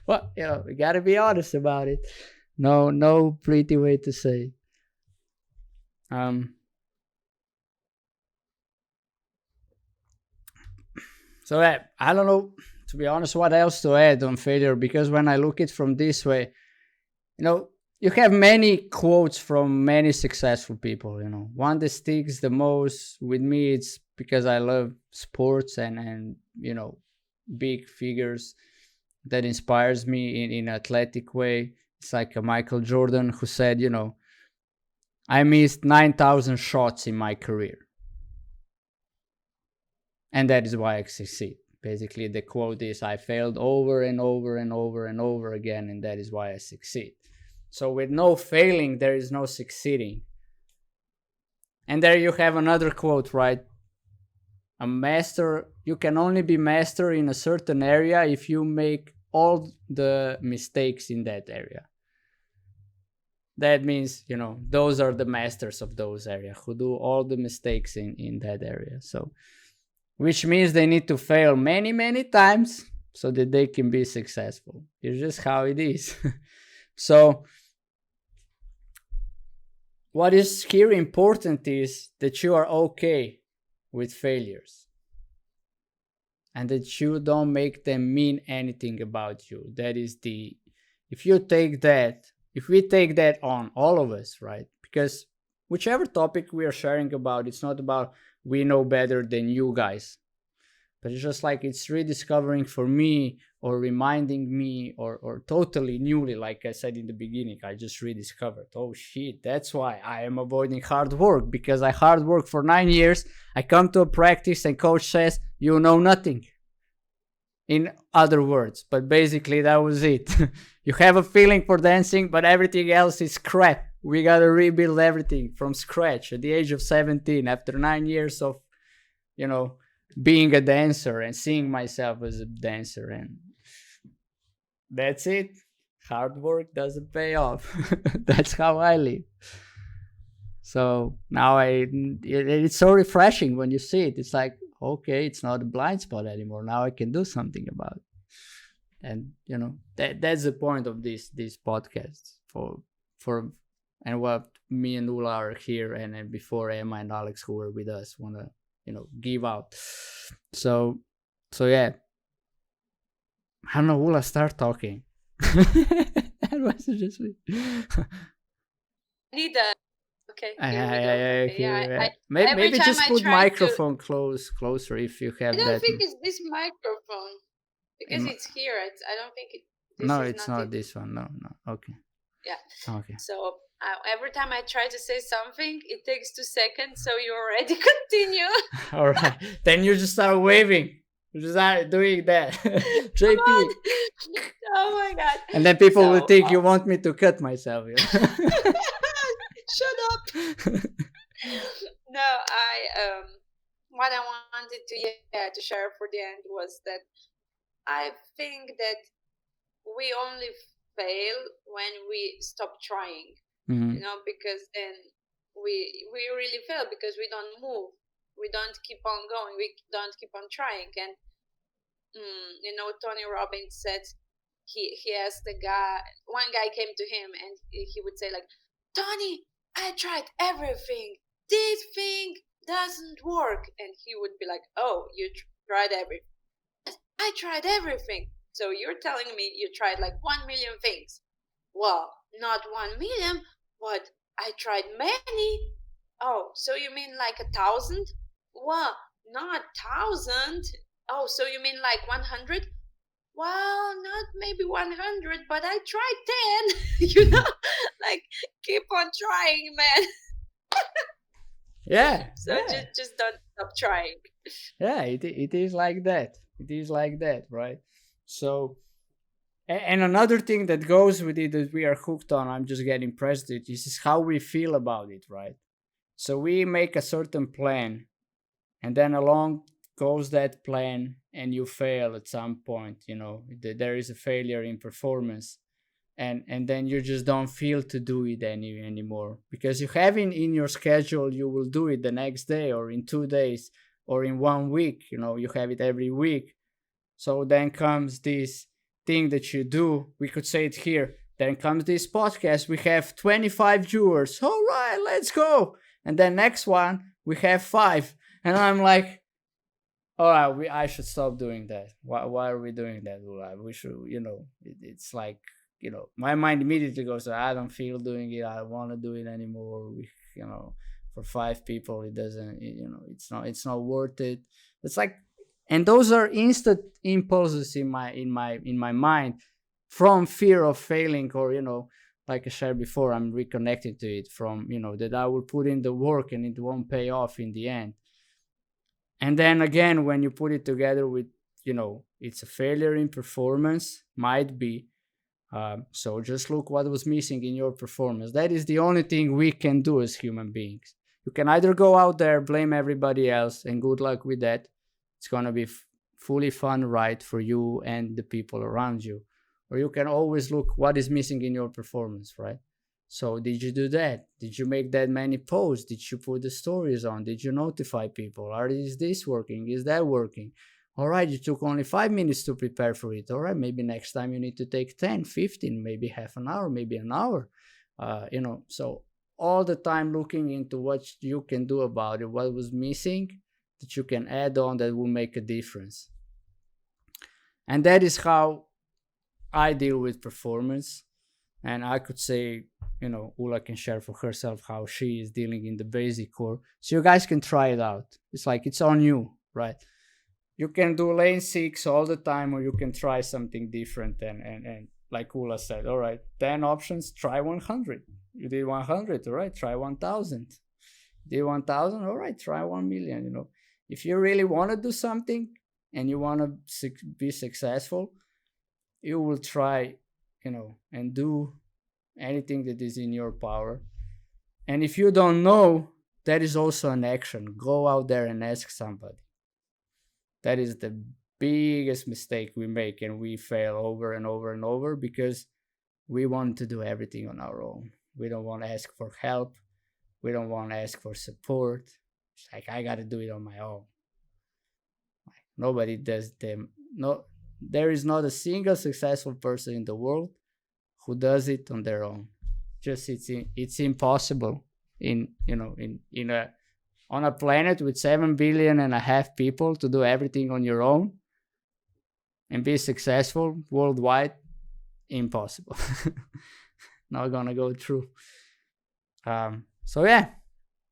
Well, we gotta be honest about it. No pretty way to say. So I don't know, to be honest, what else to add on failure, because when I look at it from this way, you have many quotes from many successful people, One that sticks the most with me, it's because I love sports and big figures that inspires me in an athletic way. It's like a Michael Jordan who said, I missed 9,000 shots in my career. And that is why I succeed. Basically, the quote is, I failed over and over and over and over again, and that is why I succeed. So with no failing, there is no succeeding. And there you have another quote, right? a master, you can only be master in a certain area if you make all the mistakes in that area. That means, those are the masters of those areas who do all the mistakes in that area. So, which means they need to fail many, many times so that they can be successful. It's just how it is. So, what is here important is that you are okay with failures and that you don't make them mean anything about you. That is if we take that on, all of us, right? Because whichever topic we are sharing about, it's not about we know better than you guys, but it's just like it's rediscovering for me or reminding me or totally newly, like I said in the beginning, I just rediscovered, oh shit, that's why I am avoiding hard work, because I hard work for 9 years. I come to a practice and coach says, you know nothing. In other words, but basically that was it. You have a feeling for dancing, but everything else is crap. We gotta rebuild everything from scratch at the age of 17 after 9 years of, being a dancer and seeing myself as a dancer, and that's it. Hard work doesn't pay off. That's how I live. So now it's so refreshing when you see it. It's like, okay, it's not a blind spot anymore. Now I can do something about it. And that's the point of these podcasts for and what me and Ula are here, and before Emma and Alex, who were with us, want to give out. So yeah, I don't know, Ula, start talking. That was just me. Need a okay. Maybe just put microphone closer if you have that. I don't think it's this microphone because it's here. I don't think it. No, it's not this one. No. Okay. Yeah. Okay. So every time I try to say something, it takes 2 seconds. So you already continue. All right. Then you just start waving. You just start doing that. JP. Oh my God. And then people will think you want me to cut myself. Shut up. No, what I wanted to share for the end was that I think that we only fail when we stop trying. Mm-hmm. Because then we really fail because we don't move, we don't keep on going, we don't keep on trying. And Tony Robbins said he asked one guy came to him and he would say like, Tony, I tried everything, this thing doesn't work. And he would be like, oh, you tried everything? I tried everything. So you're telling me you tried like 1 million things? Well, not 1 million, but I tried many. Oh, so you mean like 1,000? Well, not 1,000. Oh, so you mean like 100? Well, not maybe 100, but I tried 10. Like keep on trying, man. Yeah. So yeah. Just don't stop trying. Yeah, it is like that. It is like that, right? So, and another thing that goes with it that we are hooked on, I'm just getting impressed with, is how we feel about it, right? So we make a certain plan, and then along goes that plan, and you fail at some point. There is a failure in performance, and then you just don't feel to do it anymore because you have in your schedule you will do it the next day or in 2 days or in 1 week. You have it every week. So then comes this thing that you do. We could say it here. Then comes this podcast. We have 25 viewers. All right, let's go. And then next one, we have 5. And I'm like, all right, I should stop doing that. Why are we doing that? We should, it's like, my mind immediately goes, I don't feel doing it. I don't want to do it anymore. For 5 people, it doesn't, it's not worth it. It's like, and those are instant impulses in my mind from fear of failing, or like I shared before, I'm reconnected to it from that I will put in the work and it won't pay off in the end. And then again, when you put it together with it's a failure in performance, might be. So just look what was missing in your performance. That is the only thing we can do as human beings. You can either go out there, blame everybody else, and good luck with that. It's going to be fully fun ride for you and the people around you. Or you can always look what is missing in your performance, right? So did you do that? Did you make that many posts? Did you put the stories on? Did you notify people? Is this working? Is that working? All right, you took only 5 minutes to prepare for it. All right, maybe next time you need to take 10, 15, maybe half an hour, maybe an hour. So all the time looking into what you can do about it, what was missing that you can add on that will make a difference. And that is how I deal with performance. And I could say, Ula can share for herself how she is dealing in the basic core. So you guys can try it out. It's like it's on you, right? You can do lane 6 all the time, or you can try something different. And like Ula said, all right, 10 options, try 100. You did 100, all right, try 1,000. Did 1,000, all right, try 1 million. If you really want to do something and you want to be successful, you will try, and do anything that is in your power. And if you don't know, that is also an action. Go out there and ask somebody. That is the biggest mistake we make, and we fail over and over and over because we want to do everything on our own. We don't want to ask for help. We don't want to ask for support. It's like, I got to do it on my own. Nobody does them. No, there is not a single successful person in the world who does it on their own. Just it's impossible on a planet with 7.5 billion people to do everything on your own and be successful worldwide. Impossible. Not gonna go through. So yeah,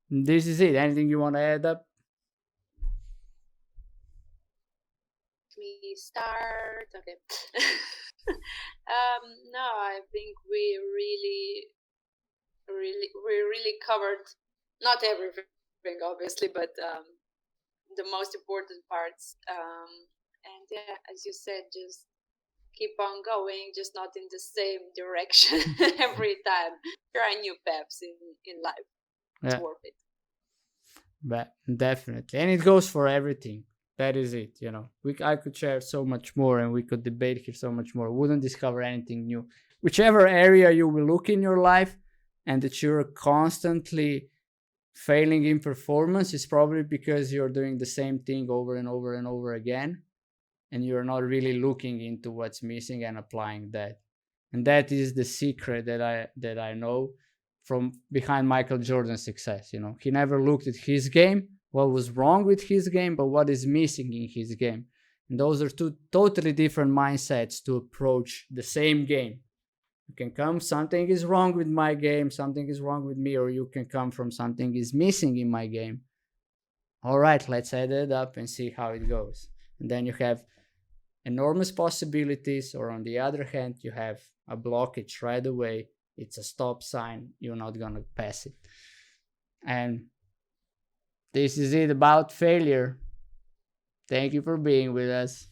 this is it. Anything you want to add up? We start. Okay. No, I think we really covered not everything, obviously, but the most important parts. And yeah, as you said, just keep on going, just not in the same direction every time. Try new paths in life. It's worth it. But definitely, and it goes for everything. That is it. I could share so much more, and we could debate here so much more. Wouldn't discover anything new. Whichever area you will look in your life, and that you're constantly failing in performance, is probably because you're doing the same thing over and over and over again, and you're not really looking into what's missing and applying that. And that is the secret that I know from behind Michael Jordan's success. He never looked at his game, what was wrong with his game, but what is missing in his game. And those are two totally different mindsets to approach the same game. You can come, something is wrong with my game, something is wrong with me, or you can come from something is missing in my game. All right, let's add it up and see how it goes. And then you have enormous possibilities, or on the other hand, you have a blockage right away. It's a stop sign. You're not going to pass it. And this is it about failure. Thank you for being with us.